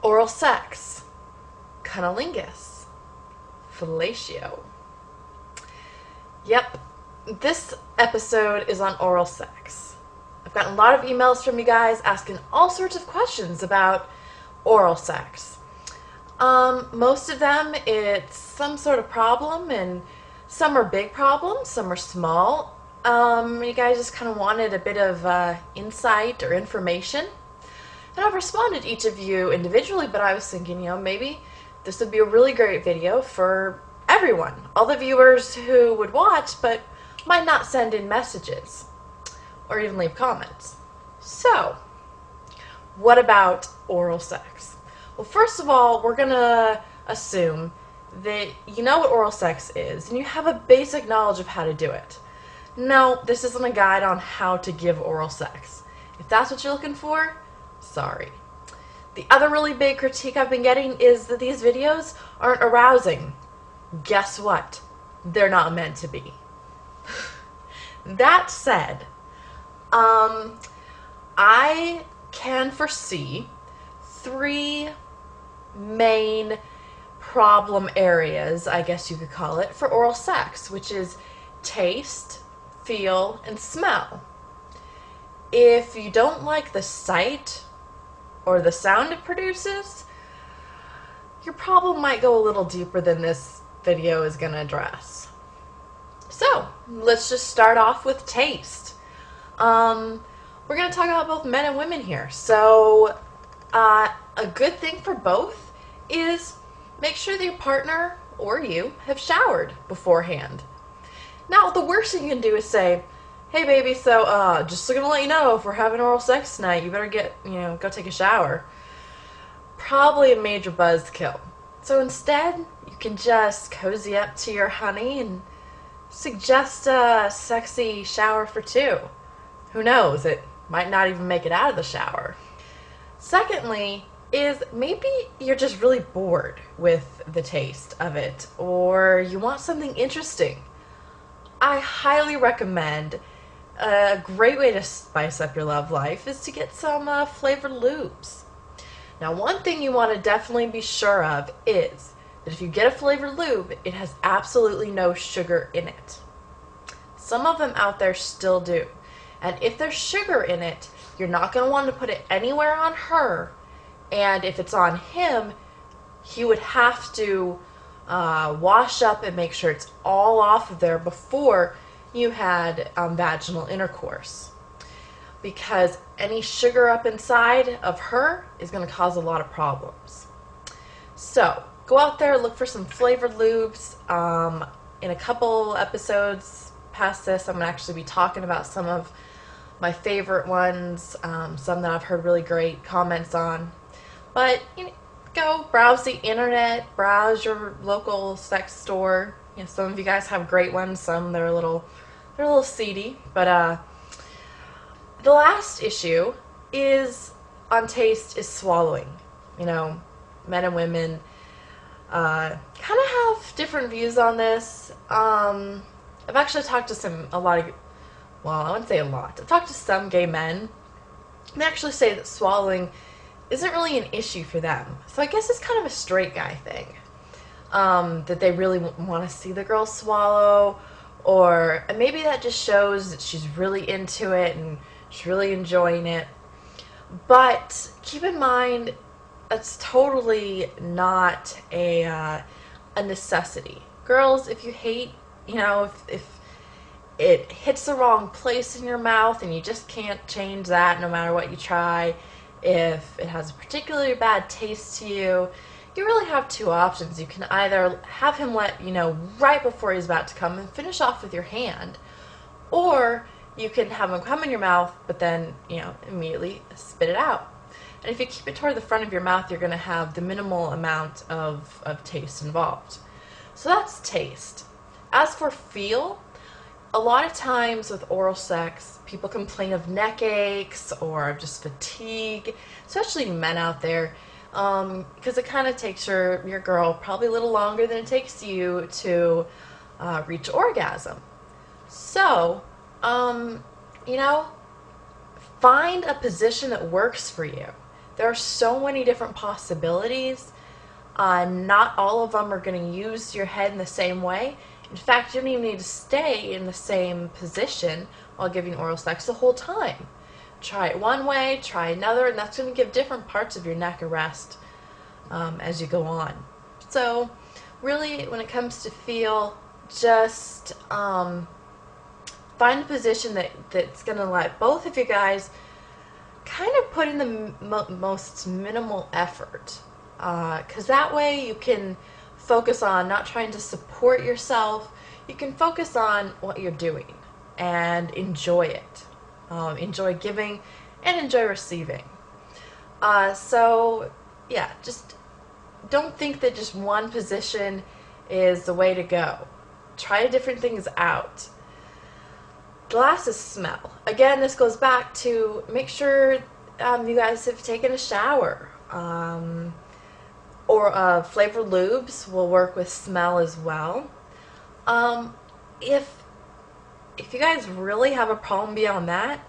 Oral sex, cunnilingus, fellatio. Yep, this episode is on oral sex. I've gotten a lot of emails from you guys asking all sorts of questions about oral sex. Most of them, it's some sort of problem, and some are big problems, some are small. You guys just kind of wanted a bit of insight or information. And I've responded to each of you individually, but I was thinking, maybe this would be a really great video for everyone. All the viewers who would watch, but might not send in messages or even leave comments. So, what about oral sex? Well, first of all, we're gonna assume that you know what oral sex is and you have a basic knowledge of how to do it. No, this isn't a guide on how to give oral sex. If that's what you're looking for, sorry. The other really big critique I've been getting is that these videos aren't arousing. Guess what? They're not meant to be. That said, I can foresee 3 main problem areas, I guess you could call it, for oral sex, which is taste, feel, and smell. If you don't like the sight or the sound it produces, your problem might go a little deeper than this video is going to address. So, let's just start off with taste. We're going to talk about both men and women here. So, a good thing for both is make sure that your partner or you have showered beforehand. Now, the worst thing you can do is say, hey baby, so just gonna let you know, if we're having oral sex tonight, you better go take a shower. Probably a major buzzkill. So instead, you can just cozy up to your honey and suggest a sexy shower for 2. Who knows, it might not even make it out of the shower. Secondly, is maybe you're just really bored with the taste of it, or you want something interesting. I highly recommend a great way to spice up your love life is to get some flavored lubes. Now, one thing you want to definitely be sure of is that if you get a flavored lube, it has absolutely no sugar in it. Some of them out there still do. And if there's sugar in it, you're not going to want to put it anywhere on her. And if it's on him, he would have to wash up and make sure it's all off of there before you had vaginal intercourse, because any sugar up inside of her is going to cause a lot of problems. So go out there, look for some flavored lubes. In a couple episodes past this, I'm going to actually be talking about some of my favorite ones, some that I've heard really great comments on. But go browse the internet, browse your local sex store. Some of you guys have great ones, some they're a little seedy. But the last issue is on taste is swallowing. Men and women kind of have different views on this. I've actually talked to I wouldn't say a lot. I've talked to some gay men. They actually say that swallowing isn't really an issue for them. So I guess it's kind of a straight guy thing. That they really want to see the girl swallow, and maybe that just shows that she's really into it and she's really enjoying it. But keep in mind, that's totally not a necessity. Girls, if you hate, if it hits the wrong place in your mouth and you just can't change that no matter what you try, if it has a particularly bad taste to you, you really have 2 options. You can either have him let you know right before he's about to come and finish off with your hand, or you can have him come in your mouth but then immediately spit it out. And if you keep it toward the front of your mouth, you're going to have the minimal amount of taste involved. So that's taste. As for feel, a lot of times with oral sex, people complain of neck aches or of just fatigue, especially men out there, because it kind of takes your girl probably a little longer than it takes you to reach orgasm. So, find a position that works for you. There are so many different possibilities. Not all of them are going to use your head in the same way. In fact, you don't even need to stay in the same position while giving oral sex the whole time. Try it one way, try another, and that's going to give different parts of your neck a rest as you go on. So really, when it comes to feel, just find a position that's going to let both of you guys kind of put in the most minimal effort, because that way you can focus on not trying to support yourself. You can focus on what you're doing and enjoy it. Enjoy giving and enjoy receiving. So yeah, just don't think that just one position is the way to go. Try different things out. The last is smell. Again, this goes back to make sure you guys have taken a shower. Or flavored lubes will work with smell as well. If you guys really have a problem beyond that,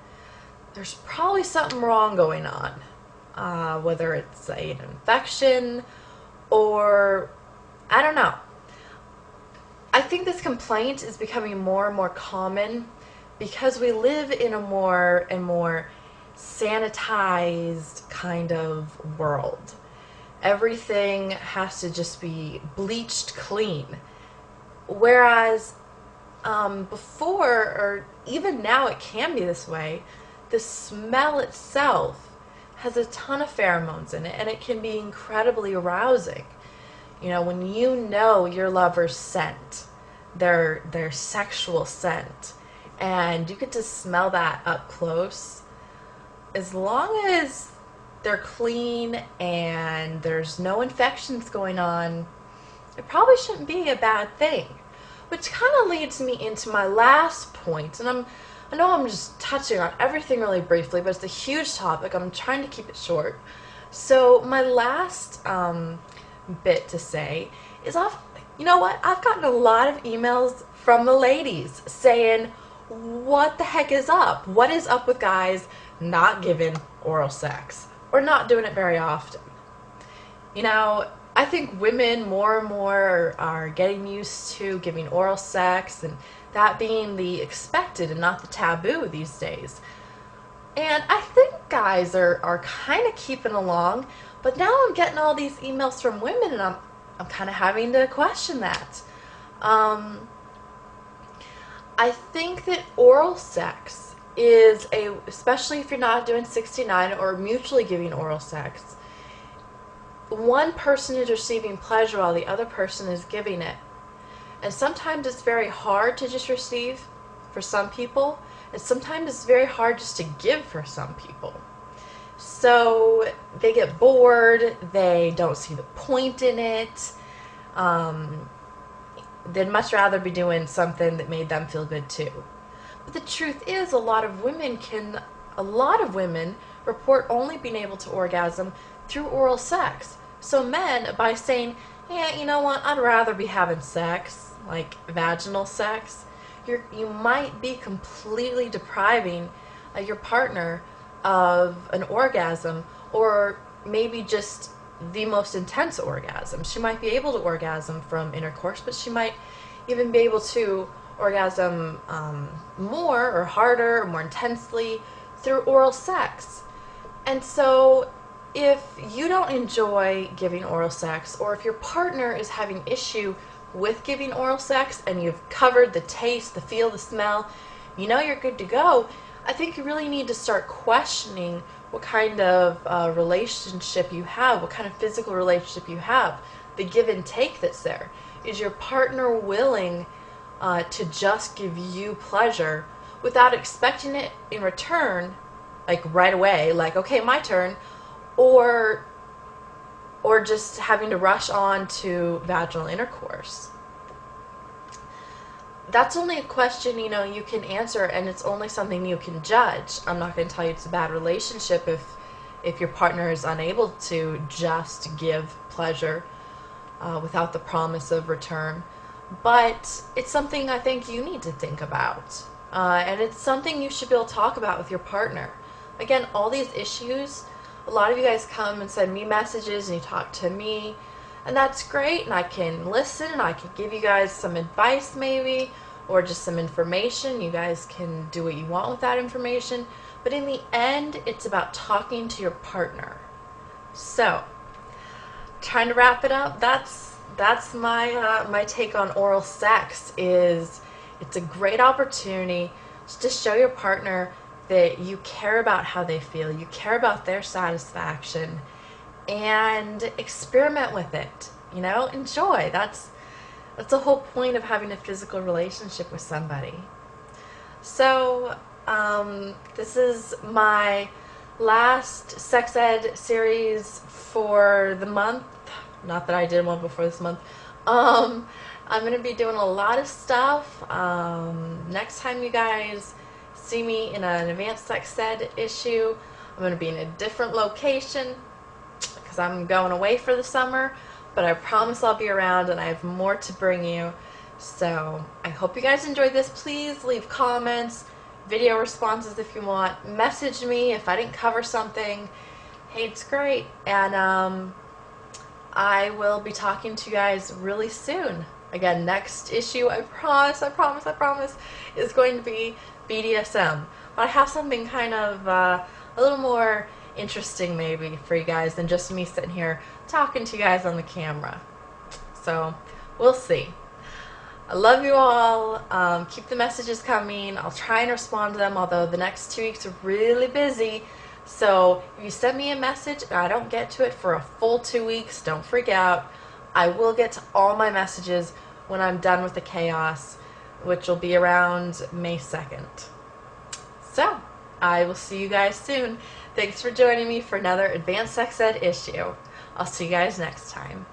there's probably something wrong going on. Whether it's an infection or I don't know. I think this complaint is becoming more and more common because we live in a more and more sanitized kind of world. Everything has to just be bleached clean. Whereas before, or even now it can be this way, the smell itself has a ton of pheromones in it, and it can be incredibly arousing. You know, when you know your lover's scent, their sexual scent, and you get to smell that up close, as long as they're clean and there's no infections going on, it probably shouldn't be a bad thing. Which kind of leads me into my last point, and I know I'm just touching on everything really briefly, but it's a huge topic. I'm trying to keep it short. So my last bit to say is, you know what? I've gotten a lot of emails from the ladies saying, what the heck is up? What is up with guys not giving oral sex or not doing it very often? You know, I think women more and more are getting used to giving oral sex, and that being the expected and not the taboo these days. And I think guys are kind of keeping along, but now I'm getting all these emails from women, and I'm kind of having to question that. I think that oral sex is especially if you're not doing 69 or mutually giving oral sex, one person is receiving pleasure while the other person is giving it. And sometimes it's very hard to just receive for some people, and sometimes it's very hard just to give for some people. So they get bored, they don't see the point in it. They'd much rather be doing something that made them feel good too. But the truth is, a lot of women report only being able to orgasm through oral sex. So men, by saying, yeah, you know what, I'd rather be having sex, like vaginal sex, you might be completely depriving your partner of an orgasm, or maybe just the most intense orgasm. She might be able to orgasm from intercourse, but she might even be able to orgasm more or harder or more intensely through oral sex. And so if you don't enjoy giving oral sex, or if your partner is having issue with giving oral sex and you've covered the taste, the feel, the smell, you know you're good to go, I think you really need to start questioning what kind of relationship you have, what kind of physical relationship you have, the give and take that's there. Is your partner willing to just give you pleasure without expecting it in return, like right away, like, okay, my turn, or just having to rush on to vaginal intercourse? That's only a question, you know, you can answer, and it's only something you can judge. I'm not going to tell you it's a bad relationship if your partner is unable to just give pleasure without the promise of return. But it's something I think you need to think about. And it's something you should be able to talk about with your partner. Again, all these issues a lot of you guys come and send me messages and you talk to me, and that's great, and I can listen and I can give you guys some advice maybe, or just some information. You guys can do what you want with that information, but in the end, it's about talking to your partner. So, trying to wrap it up, that's my my take on oral sex. Is it's a great opportunity just to show your partner that you care about how they feel, you care about their satisfaction, and experiment with it. You know, enjoy. That's the whole point of having a physical relationship with somebody. So, this is my last sex ed series for the month. Not that I did one before this month. I'm going to be doing a lot of stuff. Next time you guys see me in an advanced sex ed issue, I'm going to be in a different location because I'm going away for the summer, but I promise I'll be around and I have more to bring you. So I hope you guys enjoyed this. Please leave comments, video responses if you want. Message me if I didn't cover something. Hey, it's great. And I will be talking to you guys really soon. Again, next issue, I promise, is going to be BDSM. But I have something kind of a little more interesting maybe for you guys than just me sitting here talking to you guys on the camera. So, we'll see. I love you all. Keep the messages coming. I'll try and respond to them, although the next 2 weeks are really busy. So if you send me a message and I don't get to it for a full 2 weeks, don't freak out. I will get to all my messages when I'm done with the chaos, which will be around May 2nd. So, I will see you guys soon. Thanks for joining me for another Advanced Sex Ed issue. I'll see you guys next time.